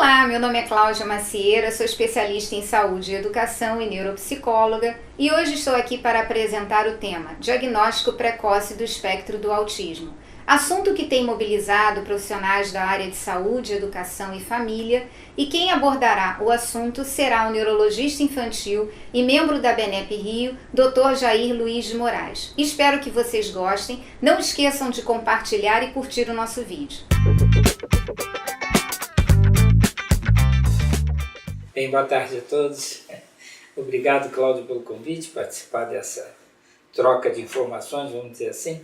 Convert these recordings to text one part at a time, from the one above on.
Olá, meu nome é Cláudia Macieira, sou especialista em saúde e educação e neuropsicóloga e hoje estou aqui para apresentar o tema Diagnóstico Precoce do Espectro do Autismo, assunto que tem mobilizado profissionais da área de saúde, educação e família, e quem abordará o assunto será o neurologista infantil e membro da BNEP Rio, Dr. Jair Luiz de Moraes. Espero que vocês gostem, não esqueçam de compartilhar e curtir o nosso vídeo. Bem, boa tarde a todos. Obrigado, Cláudio, pelo convite, participar dessa troca de informações, vamos dizer assim,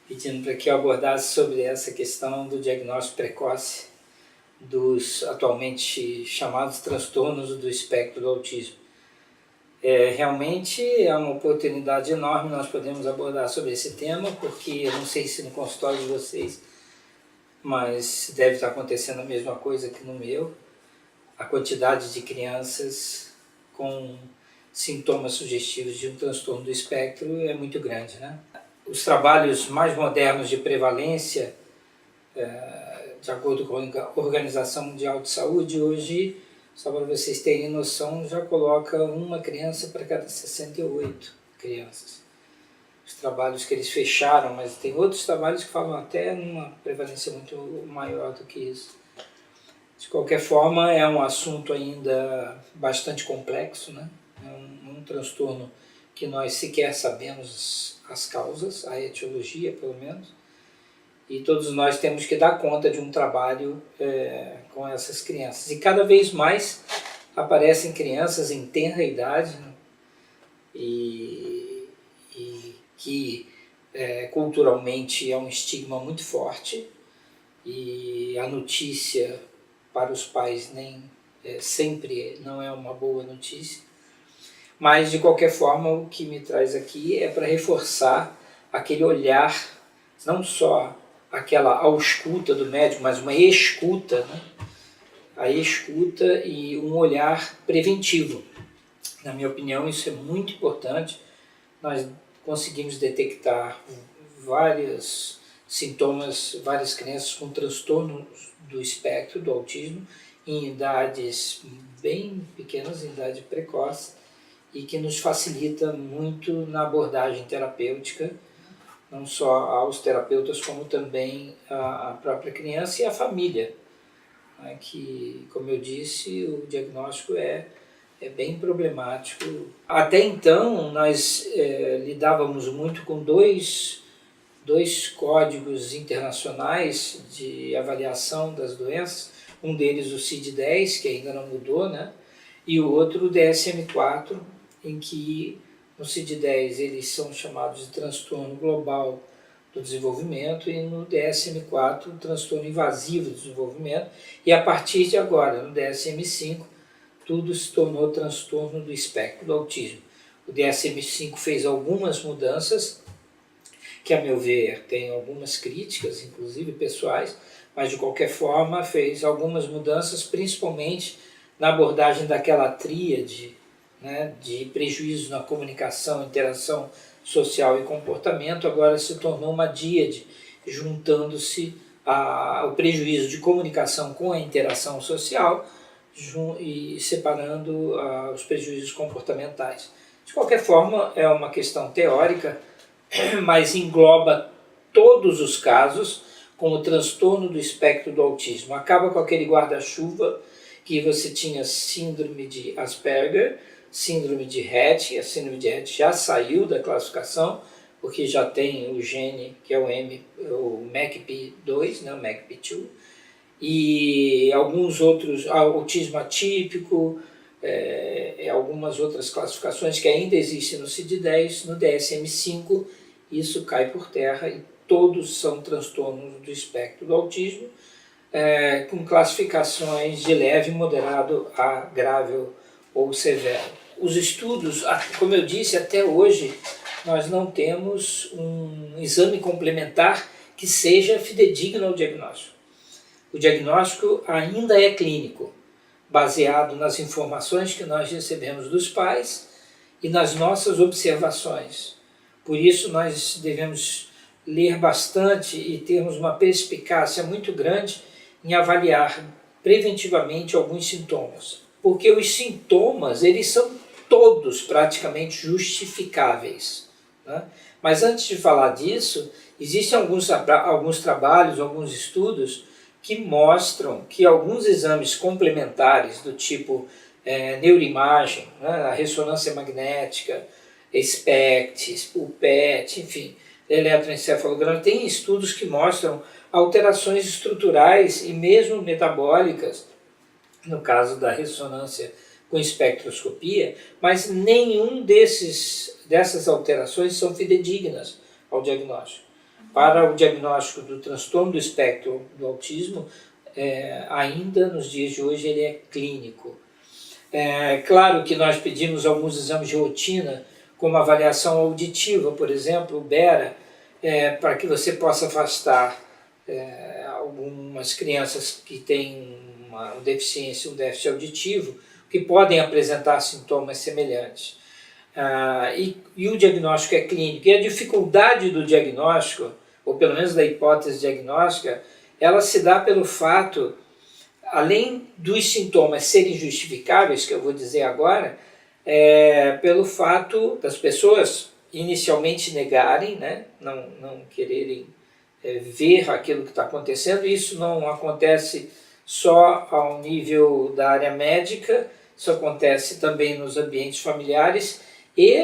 pedindo para que eu abordasse sobre essa questão do diagnóstico precoce dos atualmente chamados transtornos do espectro do autismo. Realmente é uma oportunidade enorme nós podemos abordar sobre esse tema, porque eu não sei se no consultório de vocês, mas deve estar acontecendo a mesma coisa que no meu. A quantidade de crianças com sintomas sugestivos de um transtorno do espectro é muito grande, né? Os trabalhos mais modernos de prevalência, de acordo com a Organização Mundial de Saúde, hoje, só para vocês terem noção, já coloca uma criança para cada 68 crianças. Os trabalhos que eles fecharam, mas tem outros trabalhos que falam até numa prevalência muito maior do que isso. De qualquer forma, é um assunto ainda bastante complexo, né? É um transtorno que nós sequer sabemos as causas, a etiologia pelo menos, e todos nós temos que dar conta de um trabalho com essas crianças. E cada vez mais aparecem crianças em tenra idade, né? e que culturalmente é um estigma muito forte, e a notícia para os pais nem sempre não é uma boa notícia, mas de qualquer forma o que me traz aqui é para reforçar aquele olhar, não só aquela ausculta do médico, mas uma escuta, né? A escuta e um olhar preventivo. Na minha opinião, isso é muito importante. Nós conseguimos detectar vários sintomas, várias crianças com transtornos do espectro do autismo em idades bem pequenas, em idade precoce, e que nos facilita muito na abordagem terapêutica, não só aos terapeutas, como também a própria criança e a família, né? Que, como eu disse, o diagnóstico é bem problemático. Até então, nós lidávamos muito com dois códigos internacionais de avaliação das doenças, um deles o CID-10, que ainda não mudou, né? E o outro o DSM-4, em que no CID-10 eles são chamados de transtorno global do desenvolvimento e no DSM-4 transtorno invasivo do desenvolvimento, e a partir de agora, no DSM-5, tudo se tornou transtorno do espectro do autismo. O DSM-5 fez algumas mudanças, que a meu ver tem algumas críticas, inclusive pessoais, mas de qualquer forma fez algumas mudanças, principalmente na abordagem daquela tríade, né, de prejuízos na comunicação, interação social e comportamento. Agora se tornou uma díade, juntando-se ao prejuízo de comunicação com a interação social e separando os prejuízos comportamentais. De qualquer forma, é uma questão teórica, mas engloba todos os casos com o transtorno do espectro do autismo. Acaba com aquele guarda-chuva que você tinha síndrome de Asperger, síndrome de Rett. A síndrome de Rett já saiu da classificação, porque já tem o gene que é o MACP2, né, o MACP2, e alguns outros, autismo atípico, algumas outras classificações que ainda existem no CID-10, no DSM-5, isso cai por terra e todos são transtornos do espectro do autismo, com classificações de leve, moderado a grave ou severo. Os estudos, como eu disse, até hoje nós não temos um exame complementar que seja fidedigno ao diagnóstico. O diagnóstico ainda é clínico, baseado nas informações que nós recebemos dos pais e nas nossas observações. Por isso nós devemos ler bastante e termos uma perspicácia muito grande em avaliar preventivamente alguns sintomas, porque os sintomas eles são todos praticamente justificáveis, né? Mas antes de falar disso, existem alguns trabalhos, alguns estudos que mostram que alguns exames complementares do tipo neuroimagem, né, a ressonância magnética, SPECT, o PET, enfim, eletroencefalograma, tem estudos que mostram alterações estruturais e mesmo metabólicas, no caso da ressonância com espectroscopia, mas nenhum dessas alterações são fidedignas ao diagnóstico. Para o diagnóstico do transtorno do espectro do autismo, ainda nos dias de hoje ele é clínico. Claro que nós pedimos alguns exames de rotina, como avaliação auditiva, por exemplo, o BERA, para que você possa afastar algumas crianças que têm uma deficiência, um déficit auditivo, que podem apresentar sintomas semelhantes. E o diagnóstico é clínico. E a dificuldade do diagnóstico, ou pelo menos da hipótese diagnóstica, ela se dá pelo fato, além dos sintomas serem justificáveis, que eu vou dizer agora, pelo fato das pessoas inicialmente negarem, né, não quererem ver aquilo que está acontecendo. Isso não acontece só ao nível da área médica, isso acontece também nos ambientes familiares e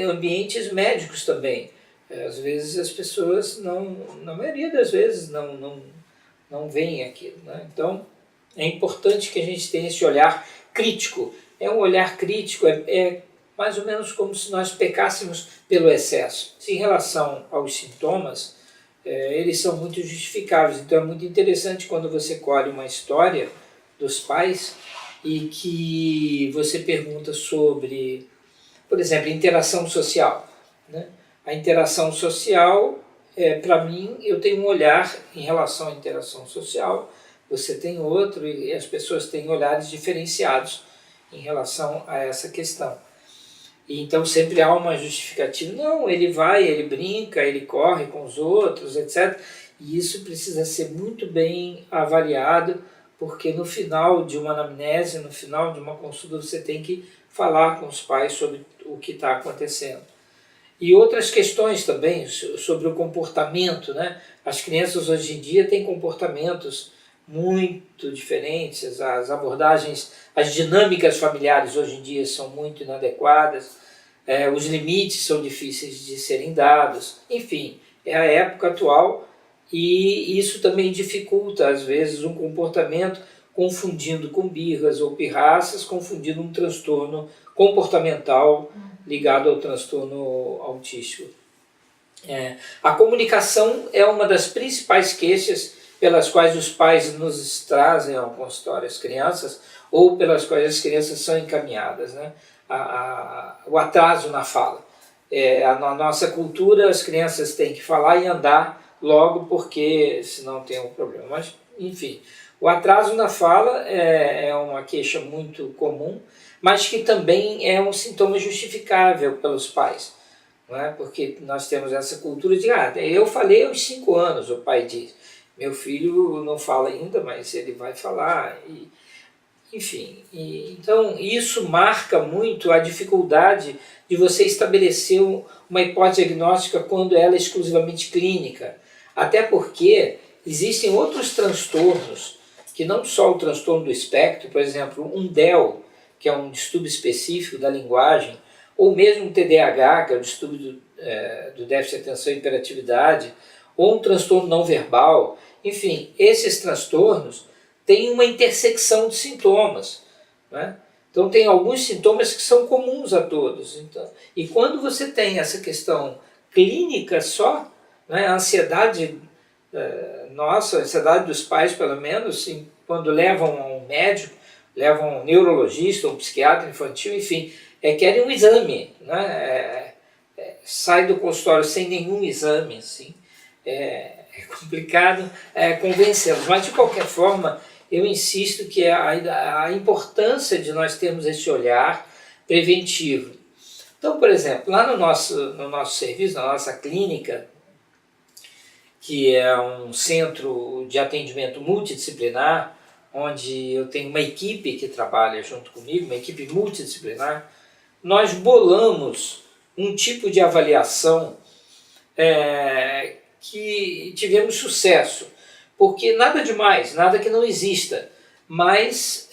ambientes médicos também. Às vezes as pessoas, na maioria das vezes, não veem aquilo, né? Então, é importante que a gente tenha esse olhar crítico. Um olhar crítico, mais ou menos como se nós pecássemos pelo excesso. Em relação aos sintomas, eles são muito justificáveis. Então é muito interessante quando você colhe uma história dos pais e que você pergunta sobre, por exemplo, interação social, né? A interação social, para mim, eu tenho um olhar em relação à interação social, você tem outro, e as pessoas têm olhares diferenciados em relação a essa questão. E então sempre há uma justificativa. Não, ele vai, ele brinca, ele corre com os outros, etc. E isso precisa ser muito bem avaliado, porque no final de uma anamnese, no final de uma consulta, você tem que falar com os pais sobre o que está acontecendo. E outras questões também sobre o comportamento, né? As crianças hoje em dia têm comportamentos muito diferentes, as abordagens, as dinâmicas familiares hoje em dia são muito inadequadas, os limites são difíceis de serem dados, enfim, é a época atual e isso também dificulta às vezes um comportamento, confundindo com birras ou pirraças, confundindo um transtorno comportamental ligado ao transtorno autístico. A comunicação é uma das principais queixas pelas quais os pais nos trazem ao consultório as crianças, ou pelas quais as crianças são encaminhadas, né? O atraso na fala. Na nossa cultura, as crianças têm que falar e andar logo, porque senão tem um problema. Mas, enfim, o atraso na fala é uma queixa muito comum, mas que também é um sintoma justificável pelos pais, não é? Porque nós temos essa cultura de, eu falei aos 5 anos, o pai diz. Meu filho não fala ainda, mas ele vai falar. Enfim, então isso marca muito a dificuldade de você estabelecer uma hipótese diagnóstica quando ela é exclusivamente clínica. Até porque existem outros transtornos, que não só o transtorno do espectro, por exemplo, um DEL, que é um distúrbio específico da linguagem, ou mesmo um TDAH, que é o distúrbio do déficit de atenção e hiperatividade, ou um transtorno não verbal. Enfim, esses transtornos têm uma intersecção de sintomas, né? Então tem alguns sintomas que são comuns a todos. Então, e quando você tem essa questão clínica só, né, a ansiedade nossa, a ansiedade dos pais pelo menos, assim, quando levam a um médico, levam a um neurologista, um psiquiatra infantil, enfim, querem um exame, né? Sai do consultório sem nenhum exame, assim, é complicado convencê-los, mas de qualquer forma eu insisto que a importância de nós termos esse olhar preventivo. Então, por exemplo, lá no nosso serviço, na nossa clínica, que é um centro de atendimento multidisciplinar, onde eu tenho uma equipe que trabalha junto comigo, uma equipe multidisciplinar, nós bolamos um tipo de avaliação que tivemos sucesso, porque nada demais, nada que não exista, mas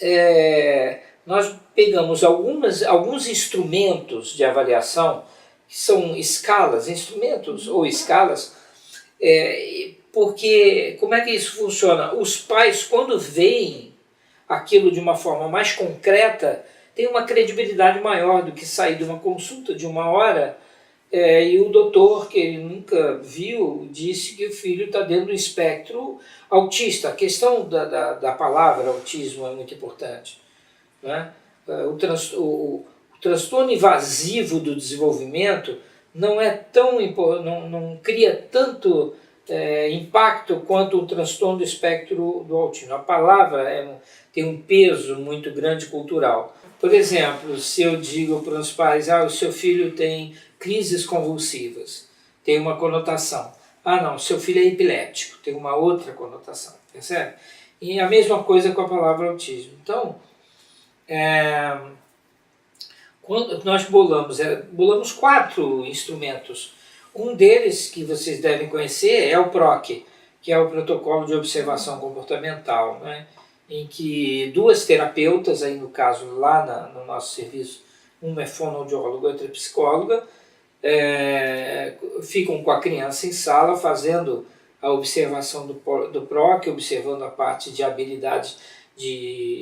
nós pegamos alguns instrumentos de avaliação, que são escalas, instrumentos ou escalas, porque como é que isso funciona? Os pais, quando veem aquilo de uma forma mais concreta, tem uma credibilidade maior do que sair de uma consulta de 1 hora e o doutor, que ele nunca viu, disse que o filho está dentro do espectro autista. A questão da palavra autismo é muito importante, né? O transtorno invasivo do desenvolvimento não é tão não cria tanto impacto quanto o transtorno do espectro do autismo. A palavra tem um peso muito grande cultural. Por exemplo, se eu digo para os pais, o seu filho tem crises convulsivas, tem uma conotação. Não, seu filho é epilético, tem uma outra conotação, percebe? E a mesma coisa com a palavra autismo. Então, quando nós bolamos 4 instrumentos. Um deles, que vocês devem conhecer, é o PROC, que é o Protocolo de Observação Comportamental, né? Em que 2 terapeutas, aí no caso lá no nosso serviço, uma é fonoaudióloga, outra é psicóloga, ficam com a criança em sala fazendo a observação do PROC, observando a parte de habilidades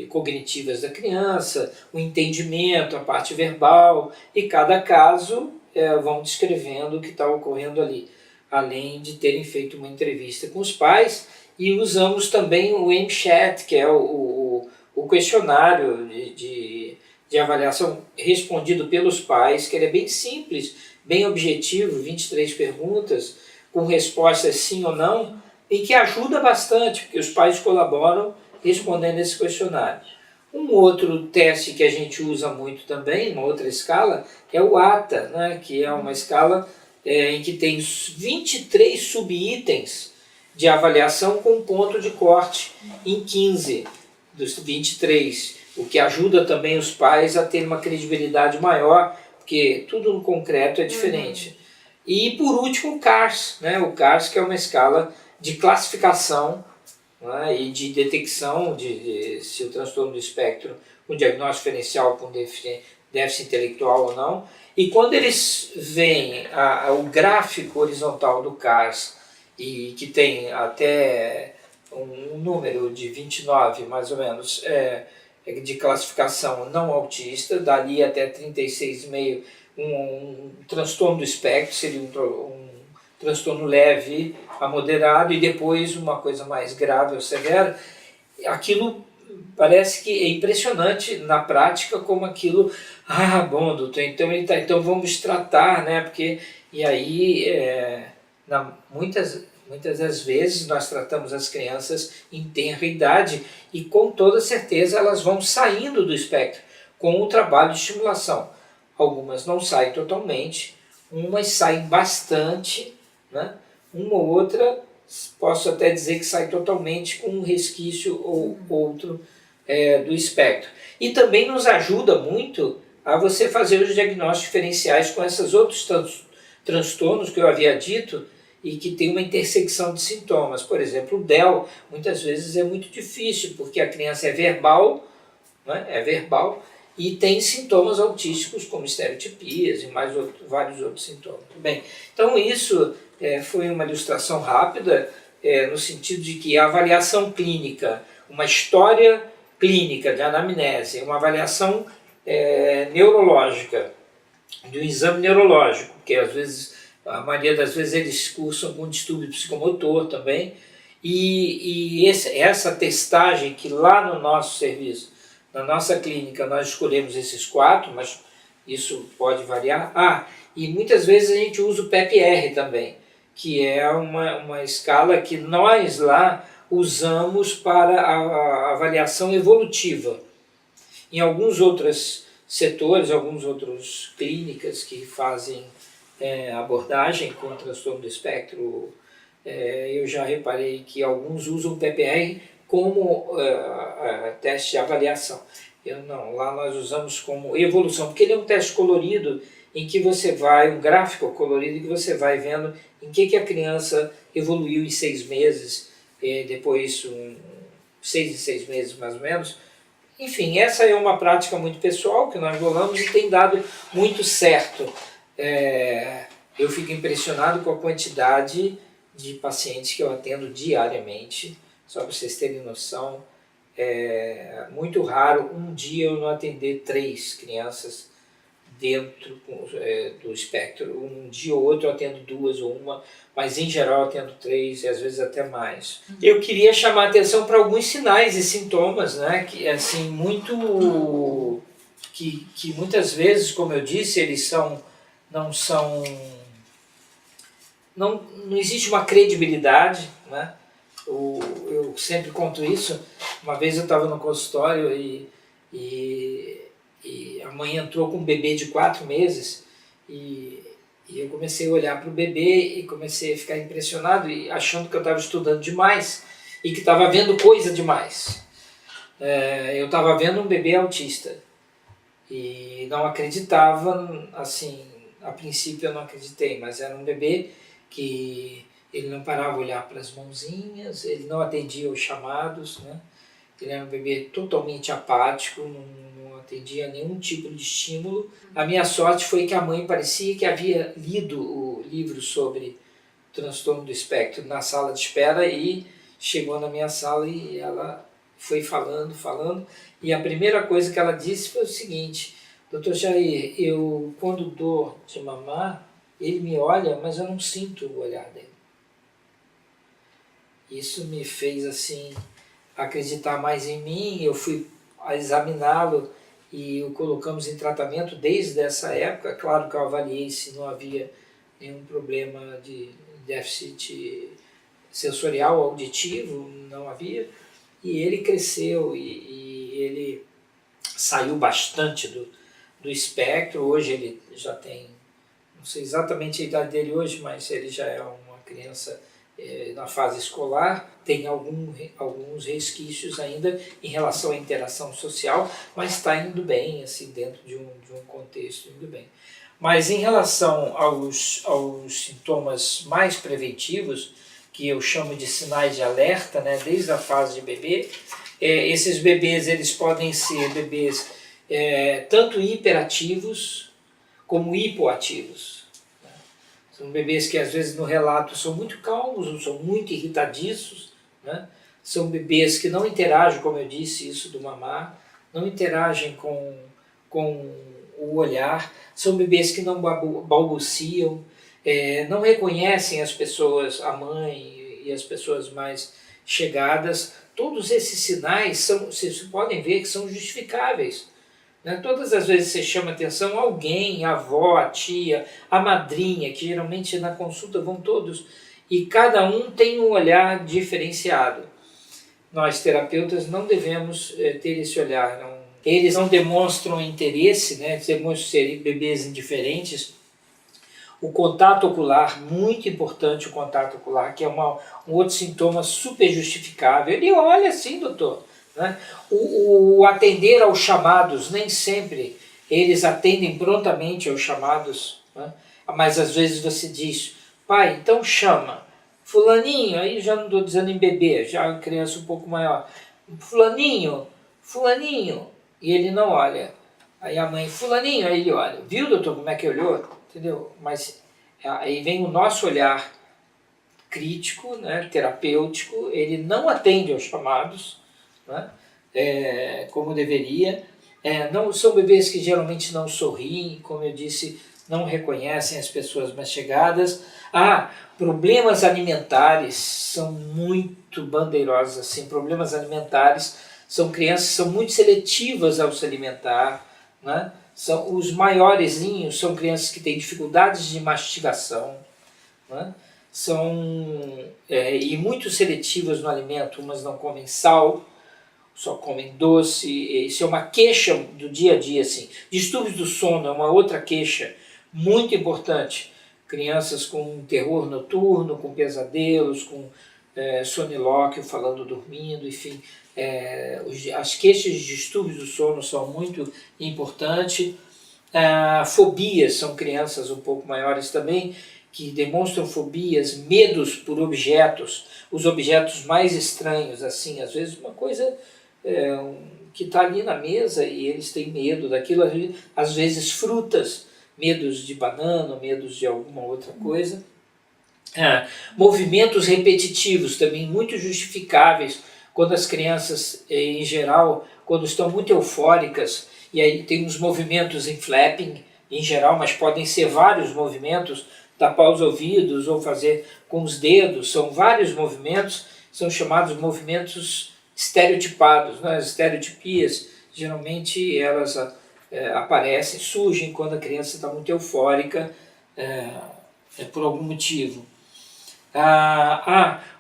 cognitivas da criança, o entendimento, a parte verbal, e cada caso vão descrevendo o que está ocorrendo ali, além de terem feito uma entrevista com os pais. E usamos também o MChat, que é o questionário de avaliação respondido pelos pais, que ele é bem simples, bem objetivo, 23 perguntas, com respostas sim ou não, e que ajuda bastante, porque os pais colaboram respondendo esse questionário. Um outro teste que a gente usa muito também, uma outra escala, é o ATA, né, que é uma escala em que tem 23 subitens de avaliação com ponto de corte em 15 dos 23, o que ajuda também os pais a ter uma credibilidade maior, porque tudo no concreto é diferente. E por último o CARS, né, o CARS, que é uma escala de classificação, né, e de detecção de se o transtorno do espectro, um diagnóstico diferencial com déficit intelectual ou não. E quando eles veem o gráfico horizontal do CARS, e que tem até um número de 29, mais ou menos, de classificação não autista, dali até 36,5, um transtorno do espectro, seria um transtorno leve a moderado, e depois uma coisa mais grave ou severa. Aquilo parece que é impressionante na prática como aquilo, bom, doutor, então vamos tratar, né? Porque, e aí, muitas das vezes nós tratamos as crianças em tenra idade e com toda certeza elas vão saindo do espectro com o trabalho de estimulação. Algumas não saem totalmente, umas saem bastante, né? Uma ou outra posso até dizer que sai totalmente com um resquício ou outro do espectro. E também nos ajuda muito a você fazer os diagnósticos diferenciais com esses outros transtornos que eu havia dito e que tem uma intersecção de sintomas. Por exemplo, o DEL muitas vezes é muito difícil, porque a criança é verbal, né? E tem sintomas autísticos como estereotipias e vários outros sintomas. Bem, então isso foi uma ilustração rápida, no sentido de que a avaliação clínica, uma história clínica de anamnese, uma avaliação neurológica, do exame neurológico, que às vezes, a maioria das vezes eles cursam com distúrbio psicomotor também, e essa testagem que lá no nosso serviço, na nossa clínica, nós escolhemos esses 4, mas isso pode variar. E muitas vezes a gente usa o PEP-R também, que é uma escala que nós lá usamos para a avaliação evolutiva. Em alguns outros setores, algumas outras clínicas que fazem abordagem com o transtorno do espectro, eu já reparei que alguns usam o PPR como teste de avaliação. Lá nós usamos como evolução, porque ele é um teste colorido em que você vai, um gráfico colorido em que você vai vendo em que a criança evoluiu em 6 meses, depois 6 em 6 meses mais ou menos. Enfim, essa é uma prática muito pessoal que nós bolamos e tem dado muito certo. Eu fico impressionado com a quantidade de pacientes que eu atendo diariamente, só para vocês terem noção. É muito raro um dia eu não atender 3 crianças dentro do espectro. Um dia ou outro eu atendo 2 ou 1, mas em geral eu atendo 3 e às vezes até mais. Eu queria chamar a atenção para alguns sinais e sintomas, né, que assim que muitas vezes, como eu disse, eles não existe uma credibilidade, né? Eu sempre conto isso. Uma vez eu estava no consultório e a mãe entrou com um bebê de 4 meses e eu comecei a olhar para o bebê e comecei a ficar impressionado e achando que eu estava estudando demais e que estava vendo coisa demais. Eu estava vendo um bebê autista e não acreditava, assim, a princípio eu não acreditei, mas era um bebê que ele não parava de olhar para as mãozinhas, ele não atendia os chamados, né? Ele era um bebê totalmente apático, não atendia a nenhum tipo de estímulo. A minha sorte foi que a mãe parecia que havia lido o livro sobre transtorno do espectro na sala de espera e chegou na minha sala e ela foi falando. E a primeira coisa que ela disse foi o seguinte: Dr. Jair, eu quando dou de mamar, ele me olha, mas eu não sinto o olhar dele. Isso me fez assim acreditar mais em mim. Eu fui a examiná-lo e o colocamos em tratamento desde essa época. Claro que eu avaliei se não havia nenhum problema de déficit sensorial auditivo, não havia. E ele cresceu e ele saiu bastante do espectro. Hoje ele já tem, não sei exatamente a idade dele hoje, mas ele já é uma criança na fase escolar, tem alguns resquícios ainda em relação à interação social, mas está indo bem, assim, dentro de um contexto, indo bem. Mas em relação aos sintomas mais preventivos, que eu chamo de sinais de alerta, né, desde a fase de bebê, esses bebês eles podem ser bebês tanto hiperativos como hipoativos. São bebês que às vezes no relato são muito calmos ou são muito irritadiços, né? São bebês que não interagem, como eu disse, isso do mamar, não interagem com o olhar, são bebês que não balbuciam, não reconhecem as pessoas, a mãe e as pessoas mais chegadas. Todos esses sinais vocês podem ver que são justificáveis. Né? Todas as vezes você chama atenção alguém, a avó, a tia, a madrinha, que geralmente na consulta vão todos, e cada um tem um olhar diferenciado. Nós terapeutas não devemos ter esse olhar. Eles não demonstram interesse, né? Demonstram serem bebês indiferentes. O contato ocular, muito importante o contato ocular, que é um outro sintoma super justificável. Ele olha assim, doutor. Né? O atender aos chamados, nem sempre eles atendem prontamente aos chamados, né? Mas às vezes você diz, pai, então chama, fulaninho, aí já não estou dizendo em bebê, já uma criança um pouco maior, fulaninho, e ele não olha. Aí a mãe, fulaninho, aí ele olha, viu doutor como é que olhou? Entendeu? Mas aí vem o nosso olhar crítico, né, terapêutico, ele não atende aos chamados, né? Como deveria. Não, são bebês que geralmente não sorriem, como eu disse, não reconhecem as pessoas mais chegadas. Problemas alimentares são muito bandeirosos assim. Problemas alimentares são crianças que são muito seletivas ao se alimentar, né? São os maiorzinhos, são crianças que têm dificuldades de mastigação, né? E muito seletivas no alimento. Umas não comem sal, só comem doce. Isso é uma queixa do dia a dia, assim. Distúrbios do sono é uma outra queixa muito importante. Crianças com terror noturno, com pesadelos, com sonilóquio, falando dormindo, enfim. As queixas de distúrbios do sono são muito importantes. Fobias, são crianças um pouco maiores também, que demonstram fobias, medos por objetos, os objetos mais estranhos, assim, às vezes uma coisa que está ali na mesa e eles têm medo daquilo, às vezes frutas, medos de banana, medos de alguma outra coisa. Movimentos repetitivos, também muito justificáveis, quando as crianças, em geral, quando estão muito eufóricas, e aí tem uns movimentos em flapping, em geral, mas podem ser vários movimentos, tapar os ouvidos ou fazer com os dedos, são vários movimentos, são chamados movimentos estereotipados, né? As estereotipias, geralmente elas aparecem, surgem quando a criança está muito eufórica, por algum motivo.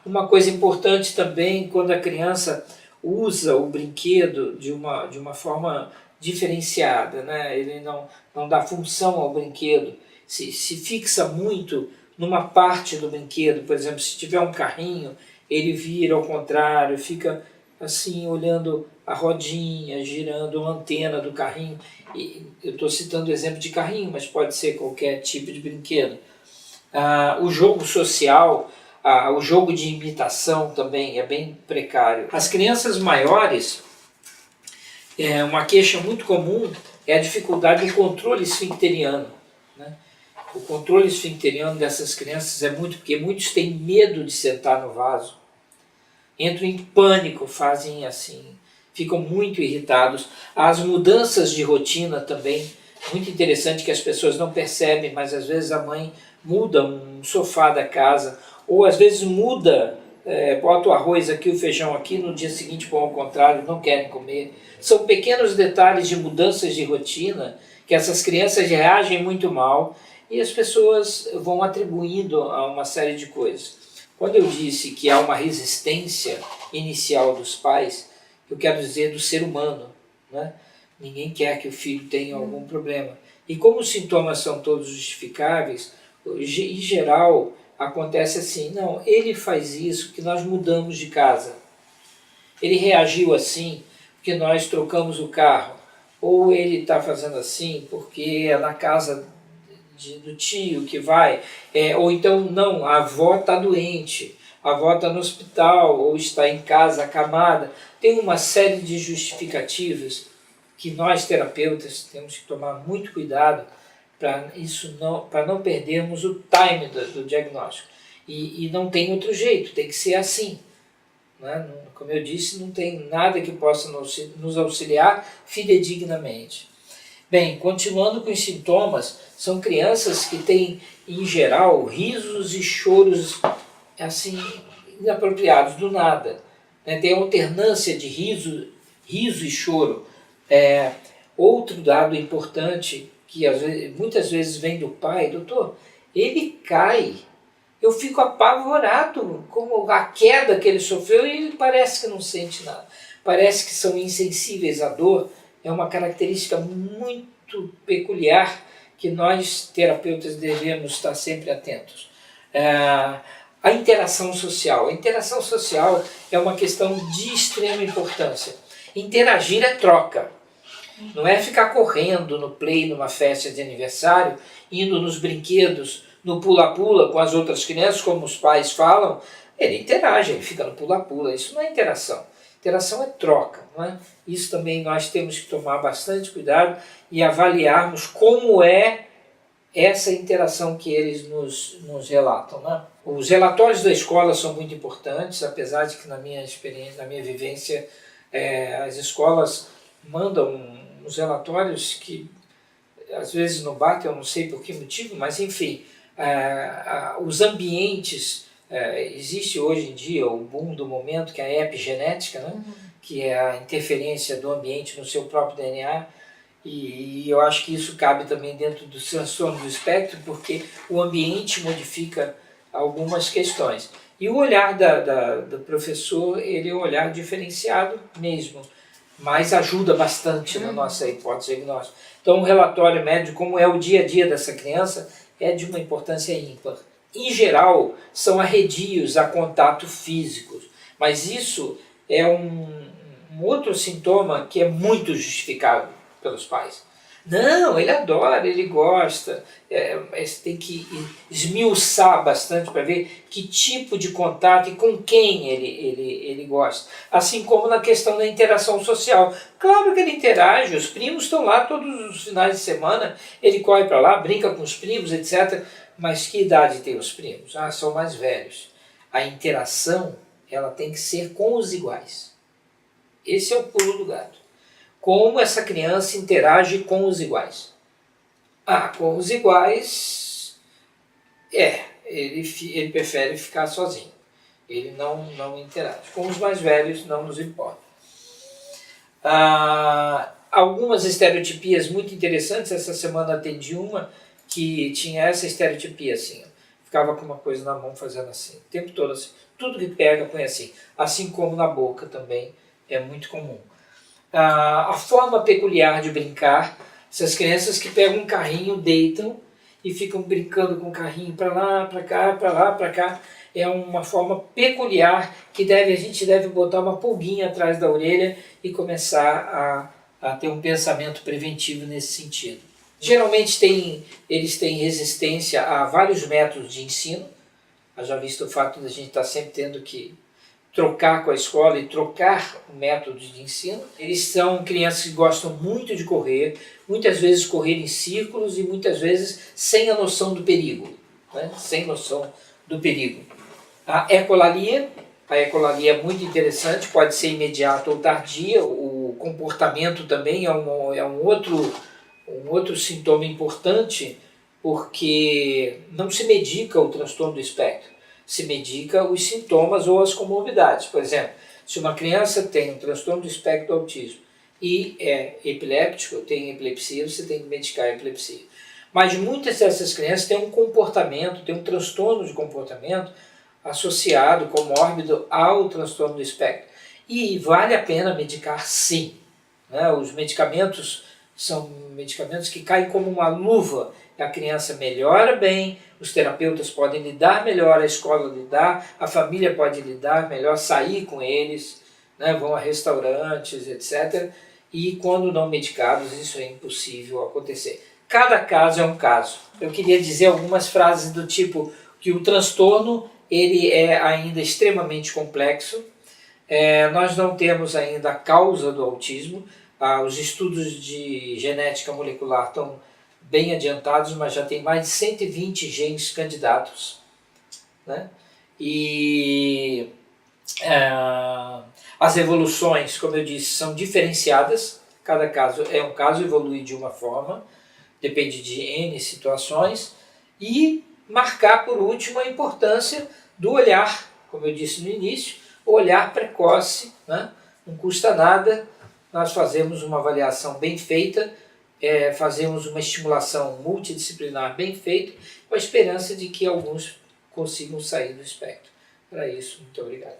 Uma coisa importante também, quando a criança usa o brinquedo de uma forma diferenciada, né? Ele não dá função ao brinquedo, se fixa muito numa parte do brinquedo, por exemplo, se tiver um carrinho, ele vira ao contrário, fica assim olhando a rodinha, girando a antena do carrinho. E eu estou citando o exemplo de carrinho, mas pode ser qualquer tipo de brinquedo. O jogo social, o jogo de imitação também é bem precário. As crianças maiores, uma queixa muito comum é a dificuldade do controle esfincteriano, né? O controle esfincteriano dessas crianças é muito, porque muitos têm medo de sentar no vaso, entram em pânico, fazem assim, ficam muito irritados. As mudanças de rotina também, muito interessante que as pessoas não percebem, mas às vezes a mãe muda um sofá da casa, ou às vezes muda, bota o arroz aqui, o feijão aqui, no dia seguinte põe ao contrário, não querem comer. São pequenos detalhes de mudanças de rotina que essas crianças reagem muito mal e as pessoas vão atribuindo a uma série de coisas. Quando eu disse que há uma resistência inicial dos pais, eu quero dizer do ser humano, né? Ninguém quer que o filho tenha algum problema. E como os sintomas são todos justificáveis, em geral acontece assim, não, ele faz isso porque nós mudamos de casa. Ele reagiu assim porque nós trocamos o carro. Ou ele está fazendo assim porque é na casa do tio que vai. Ou então, não, a avó está doente, a avó está no hospital, ou está em casa acamada. Tem uma série de justificativas que nós terapeutas temos que tomar muito cuidado para não perdermos o time do diagnóstico. E não tem outro jeito, tem que ser assim, né? Como eu disse, não tem nada que possa nos auxiliar fidedignamente. Bem, continuando com os sintomas, são crianças que têm, em geral, risos e choros assim, inapropriados, do nada, né? Tem alternância de riso e choro. Outro dado importante, que muitas vezes vem do pai, doutor, ele cai, eu fico apavorado com a queda que ele sofreu e ele parece que não sente nada. Parece que são insensíveis à dor, é uma característica muito peculiar que nós, terapeutas, devemos estar sempre atentos. A interação social. A interação social é uma questão de extrema importância. Interagir é troca. Não é ficar correndo no play, numa festa de aniversário, indo nos brinquedos, no pula-pula com as outras crianças, como os pais falam. Ele interage, ele fica no pula-pula. Isso não é interação. Interação é troca, não é? Isso também nós temos que tomar bastante cuidado e avaliarmos como é essa interação que eles nos relatam, né? Os relatórios da escola são muito importantes, apesar de que na minha experiência, na minha vivência, as escolas mandam uns relatórios que às vezes não batem, eu não sei por que motivo, mas enfim, os ambientes, existe hoje em dia o boom do momento, que é a epigenética, né? Que é a interferência do ambiente no seu próprio DNA, e eu acho que isso cabe também dentro do transtorno do espectro, porque o ambiente modifica algumas questões. E o olhar do professor, ele é um olhar diferenciado mesmo, mas ajuda bastante na nossa hipótese diagnóstica. Então, um relatório médico, como é o dia a dia dessa criança, é de uma importância ímpar. em geral, são arredios a contato físico, mas isso é um outro sintoma que é muito justificável pelos pais. Não, ele adora, ele gosta, você tem que esmiuçar bastante para ver que tipo de contato e com quem ele gosta. Assim como na questão da interação social. Claro que ele interage, os primos estão lá todos os finais de semana, ele corre para lá, brinca com os primos, etc. Mas que idade tem os primos? Ah, são mais velhos. A interação, ela tem que ser com os iguais. Esse é o pulo do gato. Como essa criança interage com os iguais? Ah, com os iguais, ele prefere ficar sozinho. Ele não interage. Com os mais velhos não nos importa. Algumas estereotipias muito interessantes. Essa semana atendi uma que tinha essa estereotipia assim. Ficava com uma coisa na mão fazendo assim. O tempo todo assim. Tudo que pega põe assim. Assim como na boca também é muito comum. A forma peculiar de brincar, essas crianças que pegam um carrinho, deitam e ficam brincando com o carrinho para lá, para cá, para lá, para cá, é uma forma peculiar que a gente deve botar uma pulguinha atrás da orelha e começar a ter um pensamento preventivo nesse sentido. Geralmente eles têm resistência a vários métodos de ensino, já visto o fato de a gente estar sempre tendo que trocar com a escola e trocar métodos de ensino. Eles são crianças que gostam muito de correr, muitas vezes correr em círculos e muitas vezes sem a noção do perigo. Né? Sem noção do perigo. A ecolalia é muito interessante, pode ser imediata ou tardia. O comportamento também é um outro sintoma importante, porque não se medica o transtorno do espectro. Se medica os sintomas ou as comorbidades. Por exemplo, se uma criança tem um transtorno do espectro do autismo e é epiléptico, tem epilepsia, você tem que medicar a epilepsia. Mas muitas dessas crianças têm um comportamento, têm um transtorno de comportamento associado, comórbido ao transtorno do espectro. E vale a pena medicar sim. Né? Os medicamentos são medicamentos que caem como uma luva. A criança melhora bem, os terapeutas podem lidar melhor, a escola lidar, a família pode lidar melhor, sair com eles, né, vão a restaurantes, etc. E quando não medicados, isso é impossível acontecer. Cada caso é um caso. Eu queria dizer algumas frases do tipo que o transtorno ele é ainda extremamente complexo. Nós não temos ainda a causa do autismo. Os estudos de genética molecular estão bem adiantados, mas já tem mais de 120 genes candidatos. Né? E as evoluções, como eu disse, são diferenciadas. Cada caso é um caso, evolui de uma forma, depende de N situações. E marcar, por último, a importância do olhar, como eu disse no início, o olhar precoce. Né? Não custa nada, nós fazemos uma avaliação bem feita, fazemos uma estimulação multidisciplinar bem feita, com a esperança de que alguns consigam sair do espectro. Para isso, muito obrigado.